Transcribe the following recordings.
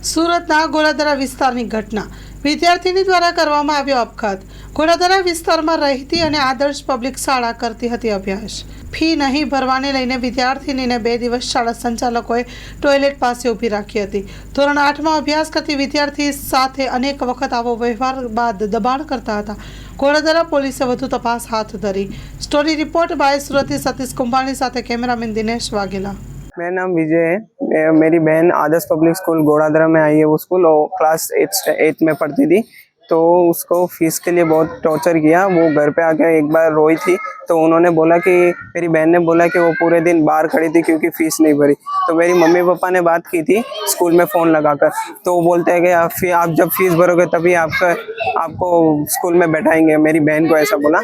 સુરતના ગોળાદરા વિસ્તારની ઘટના વિદ્યાર્થીની દ્વારા કરવામાં આવ્યો આપઘાત। ગોળાદરા વિસ્તારમાં રહેતી અને આદર્શ પબ્લિક શાળા કરતી હતી અભ્યાસ। ફી નહીં ભરવાને લઈને વિદ્યાર્થીનીને 2 દિવસ શાળા સંચાલકોએ ટોયલેટ પાસે ઊભી રાખી હતી। ધોરણ 8માં અભ્યાસ કરતી વિદ્યાર્થી સાથે અનેક વખત આવો વ્યવહાર બાદ દબાણ કરતા હતા। ગોળાદરા પોલીસે વધુ તપાસ હાથ ધરી। Story report by Surti Satish Kumbhani साथ कैमरामैन दिनेश वाघेला। मेरा नाम विजय है। मेरी बहन आदर्श पब्लिक स्कूल गोड़ादरा में आई है। वो स्कूल और क्लास 8 में पढ़ती थी, तो उसको फीस के लिए बहुत टॉर्चर किया। वो घर पे आके एक बार रोई थी, तो उन्होंने बोला कि मेरी बहन ने बोला कि वो पूरे दिन बाहर खड़ी थी क्योंकि फीस नहीं भरी। तो मेरी मम्मी पापा ने बात की थी स्कूल में फ़ोन लगाकर, तो वो बोलते हैं कि आप जब फीस भरोगे तभी आपको स्कूल में बैठाएंगे। मेरी बहन को ऐसा बोला।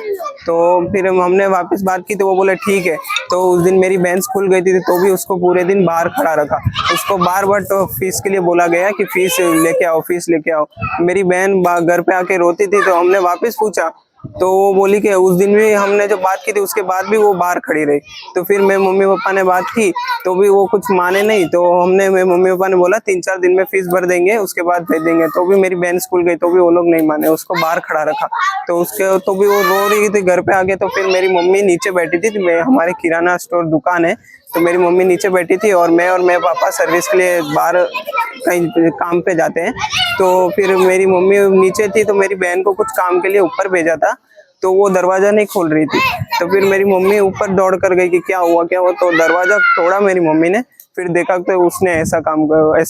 तो फिर हमने वापस बात की तो वो बोले ठीक है। तो उस दिन मेरी बहन स्कूल गई थी तो भी उसको पूरे दिन बाहर खड़ा रखा। उसको बार बार तो फीस के लिए बोला गया कि फीस लेके आओ, फीस लेके आओ। मेरी बहन घर पे आके रोती थी, तो हमने वापस पूछा तो वो बोली कि उस दिन भी हमने जो बात की थी उसके बाद भी वो बाहर खड़ी रही। तो फिर मेरे मम्मी पापा ने बात की तो भी वो कुछ माने नहीं। तो मेरे मम्मी पापा ने बोला 3-4 दिन में फीस भर देंगे, उसके बाद भेज देंगे। तो भी मेरी बहन स्कूल गई तो भी वो लोग नहीं माने, उसको बाहर खड़ा रखा। तो भी वो रो रही थी घर पे आके। तो फिर मेरी मम्मी नीचे बैठी थी, हमारे किराना स्टोर दुकान है, तो मेरी मम्मी नीचे बैठी थी और मैं और मेरे पापा सर्विस के लिए बाहर कहीं काम पे जाते हैं। तो फिर मेरी मम्मी नीचे थी, तो मेरी बहन को कुछ काम के लिए ऊपर भेजा था, तो वो दरवाज़ा नहीं खोल रही थी। तो फिर मेरी मम्मी ऊपर दौड़ कर गई कि क्या हुआ। तो दरवाज़ा तोड़ा मेरी मम्मी ने। फिर देखा तो उसने ऐसा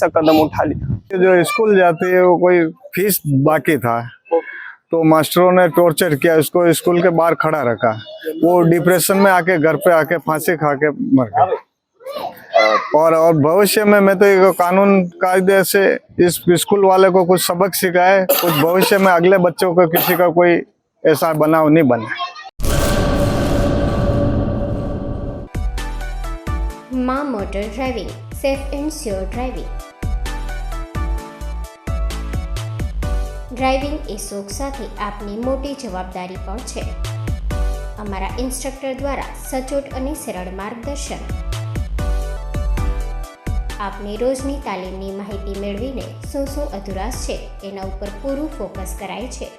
कदम उठा लिया। जो स्कूल जाती है वो कोई फीस बाकी था, तो मास्टरों ने टॉर्चर किया, उसको स्कूल के बाहर खड़ा रखा। वो डिप्रेशन में आके घर पे आके फांसी खा के मर गया। और भविष्य में मैं तो ये कानून कायदे से इस स्कूल वाले को कुछ सबक सिखाए, कुछ भविष्य में अगले बच्चों को किसी का कोई ऐसा बनाव नहीं बने। माँ motor driving, safe and sure driving. Driving એ શોખ સાથે આપની મોટી જવાબદારી પણ છે। અમારા ઇન્સ્ટ્રક્ટર દ્વારા સચોટ અને સરળ માર્ગદર્શન આપની રોજની તાલીમની માહિતી મેળવીને શું અધુરાશ છે એના ઉપર પૂરું ફોકસ કરાય છે।